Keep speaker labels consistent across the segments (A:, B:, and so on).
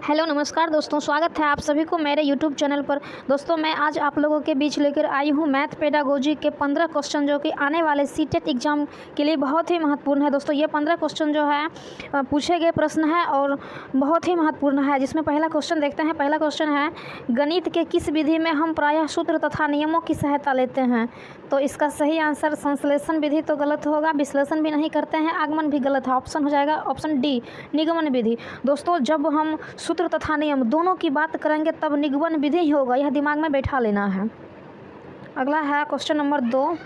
A: Hello नमस्कार दोस्तों, स्वागत है आप सभी को मेरे यूट्यूब चैनल पर। दोस्तों मैं आज आप लोगों के बीच लेकर आई हूँ मैथ पेडागोजी के 15 क्वेश्चन जो कि आने वाले सीटेट एग्ज़ाम के लिए बहुत ही महत्वपूर्ण है। दोस्तों ये 15 क्वेश्चन जो है पूछे गए प्रश्न है और बहुत ही महत्वपूर्ण है, जिसमें पहला क्वेश्चन देखते हैं। पहला क्वेश्चन है, गणित के किस विधि में हम प्रायः सूत्र तथा नियमों की सहायता लेते हैं? तो इसका सही आंसर संश्लेषण विधि तो गलत होगा, विश्लेषण भी नहीं करते हैं, आगमन भी गलत है। ऑप्शन हो जाएगा ऑप्शन डी, निगमन विधि। दोस्तों जब हम सूत्र तथा नियम दोनों की बात करेंगे तब निगमन विधि ही होगा, यह दिमाग में बैठा लेना है। अगला है क्वेश्चन नंबर 2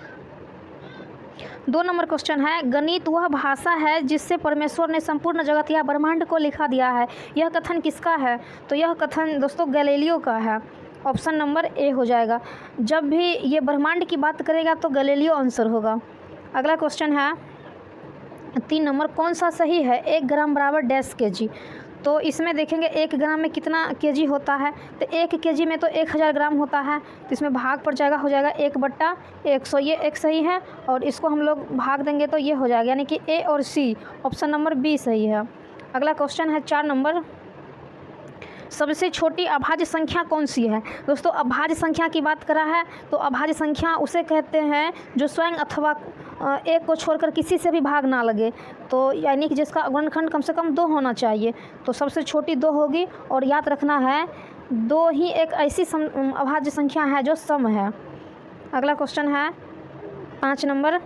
A: नंबर क्वेश्चन है, गणित वह भाषा है जिससे परमेश्वर ने संपूर्ण जगत या ब्रह्मांड को लिखा दिया है। यह कथन किसका है? तो यह कथन दोस्तों गैलीलियो का है। ऑप्शन नंबर ए हो जाएगा। जब भी ये ब्रह्मांड की बात करेगा तो गैलीलियो आंसर होगा। अगला क्वेश्चन है 3 नंबर, कौन सा सही है? 1 ग्राम बराबर डैश केजी। तो इसमें देखेंगे 1 ग्राम में कितना केजी होता है, तो 1 केजी में तो 1000 ग्राम होता है, तो इसमें भाग पड़ जाएगा, हो जाएगा 1/100। ये एक सही है और इसको हम लोग भाग देंगे तो ये हो जाएगा, यानी कि ए और सी, ऑप्शन नंबर बी सही है। अगला क्वेश्चन है 4 नंबर, सबसे छोटी अभाज्य संख्या कौन सी है? दोस्तों अभाज्य संख्या की बात करा है तो अभाज्य संख्या उसे कहते हैं जो स्वयं अथवा एक को छोड़कर किसी से भी भाग ना लगे, तो यानी कि जिसका गुणनखंड कम से कम 2 होना चाहिए। तो सबसे छोटी 2 होगी और याद रखना है 2 ही एक ऐसी अभाज्य संख्या है जो सम है। अगला क्वेश्चन है 5 नंबर,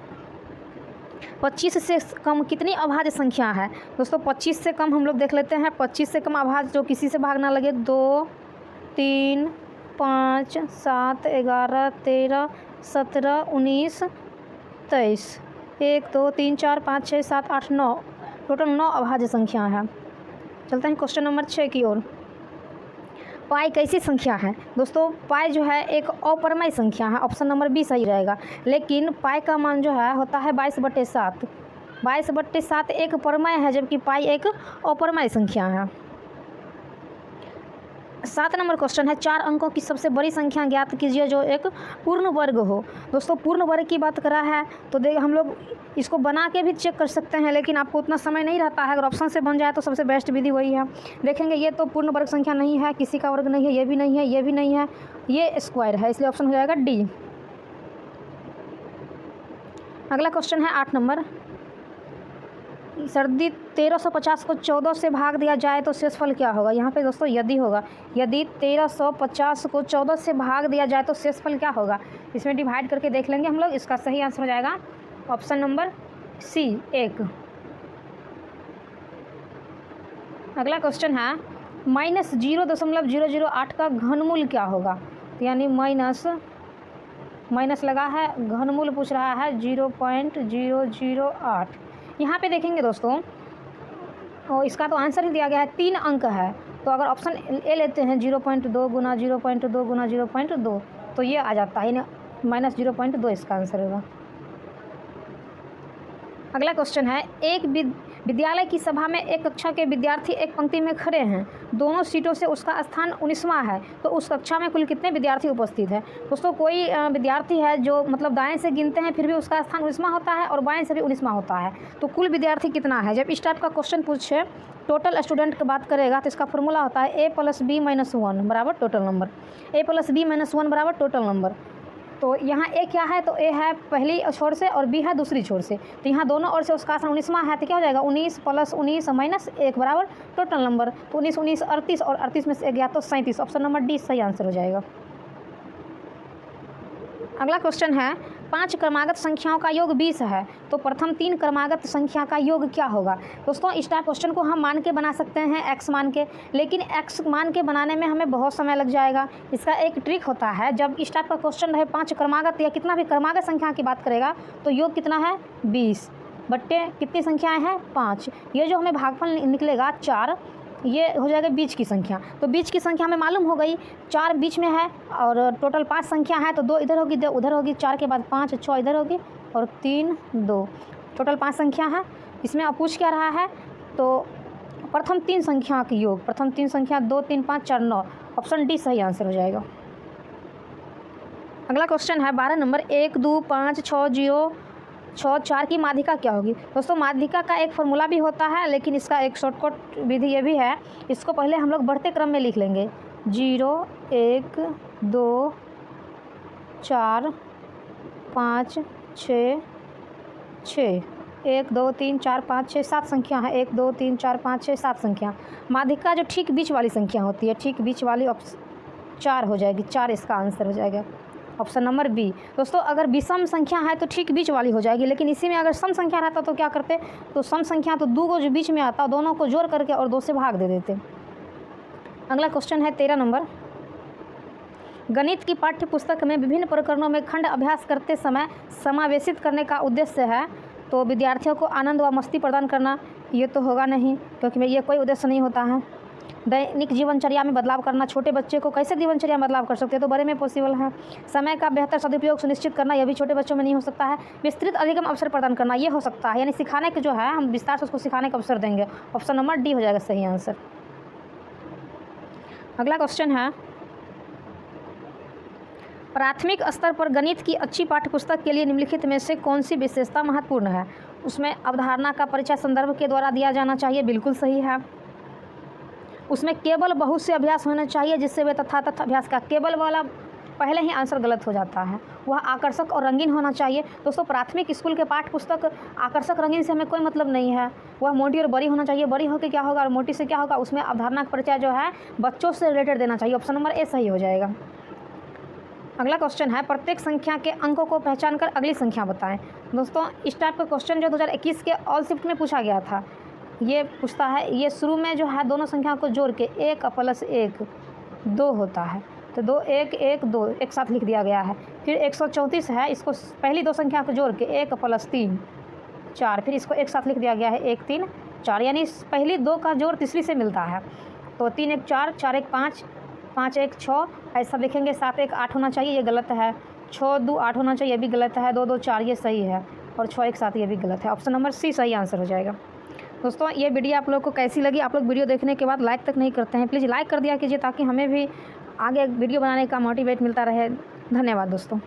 A: 25 से कम कितनी अभाज्य संख्या है? दोस्तों 25 से कम हम लोग देख लेते हैं। 25 से कम अभाज्य जो किसी से भाग ना लगे, 2, 3, 5, 7, 11, 13, 17, 19, 23, 1, 2, 3, 4, 5, 6, 7, 8, 9, टोटल 9 अभाज्य संख्या है। चलते हैं क्वेश्चन नंबर 6 की ओर। पाई कैसी संख्या है? दोस्तों पाई जो है एक अपरमय संख्या है, ऑप्शन नंबर बी सही रहेगा। लेकिन पाई का मान जो है होता है 22/7। 22/7 एक परमय है, जबकि पाई एक अपरमय संख्या है। 7 नंबर क्वेश्चन है, 4 अंकों की सबसे बड़ी संख्या ज्ञात कीजिए जो एक पूर्ण वर्ग हो। दोस्तों पूर्ण वर्ग की बात करा है तो हम लोग इसको बना के भी चेक कर सकते हैं, लेकिन आपको उतना समय नहीं रहता है। अगर ऑप्शन से बन जाए तो सबसे बेस्ट विधि वही है। देखेंगे ये तो पूर्ण वर्ग संख्या नहीं है, किसी का वर्ग नहीं है, ये भी नहीं है, ये भी नहीं है, ये स्क्वायर है, इसलिए ऑप्शन हो जाएगा डी। अगला क्वेश्चन है 8 नंबर, सर्दी 1350 को 14 से भाग दिया जाए तो शेषफल क्या होगा? यहाँ पे दोस्तों यदि होगा, यदि 1350 को 14 से भाग दिया जाए तो शेषफल क्या होगा? इसमें डिवाइड करके देख लेंगे हम लोग। इसका सही आंसर हो जाएगा ऑप्शन नंबर सी, 1। अगला क्वेश्चन है -0.008 का घनमूल क्या होगा? यानी माइनस लगा है, घनमूल पूछ रहा है 0.008। यहाँ पे देखेंगे दोस्तों और इसका तो आंसर ही दिया गया है, 3 अंक है, तो अगर ऑप्शन ए लेते हैं 0.2 गुना 0.2 गुना 0.2 तो ये आ जाता है, -0.2 इसका आंसर होगा। अगला क्वेश्चन है, एक विद्यालय की सभा में एक कक्षा के विद्यार्थी एक पंक्ति में खड़े हैं, दोनों सीटों से उसका स्थान 19वां है, तो उस कक्षा में कुल कितने विद्यार्थी उपस्थित हैं? दोस्तों कोई विद्यार्थी है जो मतलब दाएं से गिनते हैं फिर भी उसका स्थान 19वां होता है और बाएं से भी 19वां होता है, तो कुल विद्यार्थी कितना है? जब इस टाइप का क्वेश्चन पूछे टोटल स्टूडेंट की बात करेगा तो इसका फॉर्मूला होता है a + b - 1 बराबर टोटल नंबर। a + b - 1 बराबर टोटल नंबर। तो यहाँ ए क्या है? तो ए है पहली छोर से और बी है दूसरी छोर से, तो यहाँ दोनों ओर से उसका स्थान 19वां है, तो क्या हो जाएगा 19 + 19 - 1 बराबर टोटल नंबर। तो 19 19 38 और 38 में से 1 गया तो 37, ऑप्शन नंबर डी सही आंसर हो जाएगा। अगला क्वेश्चन है, 5 क्रमागत संख्याओं का योग 20 है, तो प्रथम 3 क्रमागत संख्या का योग क्या होगा? दोस्तों इस टाइप क्वेश्चन को हम मान के बना सकते हैं, x मान के, लेकिन x मान के बनाने में हमें बहुत समय लग जाएगा। इसका एक ट्रिक होता है, जब इस टाइप का क्वेश्चन रहे 5 क्रमागत या कितना भी क्रमागत संख्या की बात करेगा तो योग कितना है 20 बट्टे कितनी संख्याएँ हैं 5, ये जो हमें भागफल निकलेगा 4, ये हो जाएगा बीच की संख्या। तो बीच की संख्या हमें मालूम हो गई, 4 बीच में है और टोटल 5 संख्या है, तो 2 इधर होगी 2 उधर होगी, 4 के बाद 5 6 इधर होगी और 3 2, टोटल 5 संख्या है। इसमें आप पूछ क्या रहा है? तो प्रथम 3 संख्या के योग, प्रथम 3 संख्या 2 3 5 4 9, ऑप्शन डी सही आंसर हो जाएगा। अगला क्वेश्चन है 12 नंबर, 1 2 5 6 0 6 4 की माध्यिका क्या होगी दोस्तों? माध्यिका का एक फॉर्मूला भी होता है, लेकिन इसका एक शॉर्टकट विधि ये भी है। इसको पहले हम लोग बढ़ते क्रम में लिख लेंगे। 0 1 2 4 5 6 6 1 2 3 4 5 6 7 संख्या है। 1 2 3 4 5 6 7 संख्या। माध्यिका जो ठीक बीच वाली संख्या होती है, ठीक बीच वाली 4 हो जाएगी। 4 इसका आंसर हो जाएगा, ऑप्शन नंबर बी। दोस्तों अगर विषम संख्या है तो ठीक बीच वाली हो जाएगी, लेकिन इसी में अगर सम संख्या रहता तो क्या करते? तो सम संख्या तो 2 को जो बीच में आता, दोनों को जोड़ करके और 2 से भाग दे देते। अगला क्वेश्चन है 13 नंबर। गणित की पाठ्य पुस्तक में विभिन्न प्रकरणों में खंड अभ्यास करते समय समावेशित करने का उद्देश्य है। तो विद्यार्थियों को आनंद व मस्ती प्रदान करना, ये तो होगा नहीं, क्योंकि ये कोई उद्देश्य नहीं होता है। दैनिक जीवनचर्या में बदलाव करना, छोटे बच्चे को कैसे जीवनचर्या में बदलाव कर सकते हैं? तो बड़े में पॉसिबल है। समय का बेहतर सदुपयोग सुनिश्चित करना, यह भी छोटे बच्चों में नहीं हो सकता है। विस्तृत अधिगम अवसर प्रदान करना, ये हो सकता है, यानी सिखाने के जो है हम विस्तार से उसको सिखाने का अवसर देंगे। ऑप्शन नंबर डी हो जाएगा सही आंसर। अगला क्वेश्चन है, प्राथमिक स्तर पर गणित की अच्छी पाठ्यपुस्तक के लिए निम्नलिखित में से कौन सी विशेषता महत्वपूर्ण है? उसमें अवधारणा का परिचय संदर्भ के द्वारा दिया जाना चाहिए, बिल्कुल सही है। उसमें केवल बहुत से अभ्यास होना चाहिए, जिससे वे तथातथ अभ्यास का केवल वाला पहले ही आंसर गलत हो जाता है। वह आकर्षक और रंगीन होना चाहिए। दोस्तों प्राथमिक स्कूल के पाठ्य पुस्तक आकर्षक रंगीन से हमें कोई मतलब नहीं है। वह मोटी और बड़ी होना चाहिए। बड़ी होकर क्या होगा और मोटी से क्या होगा? उसमें अवधारणा का परिचय जो है बच्चों से रिलेटेड देना चाहिए। ऑप्शन नंबर ए सही हो जाएगा। अगला क्वेश्चन है, प्रत्येक संख्या के अंकों को पहचान कर अगली संख्या बताएं। दोस्तों इस टाइप का क्वेश्चन जो 2021 के ऑल शिफ्ट में पूछा गया था, ये पूछता है, ये शुरू में जो है दोनों संख्या को जोड़ के 1 + 1 2 होता है। तो 2 1 1 2 एक साथ लिख दिया गया है। फिर 134 है, इसको पहली 2 संख्या को जोड़ के 1 + 3 4, फिर इसको एक साथ लिख दिया गया है 1 3 4, यानी पहली 2 का जोड़ तीसरी से मिलता है। तो 3 1 4 4 1 5 5 1 6, ऐसा देखेंगे। 7 1 8 होना चाहिए, ये गलत है। 6 2 8 होना चाहिए, ये भी गलत है। 2 2 4 ये सही है, और 6 1 7 ये भी गलत है। ऑप्शन नंबर सी सही आंसर हो जाएगा। दोस्तों ये वीडियो आप लोग को कैसी लगी? आप लोग वीडियो देखने के बाद लाइक तक नहीं करते हैं, प्लीज़ लाइक कर दिया कीजिए, ताकि हमें भी आगे वीडियो बनाने का मोटिवेट मिलता रहे। धन्यवाद दोस्तों।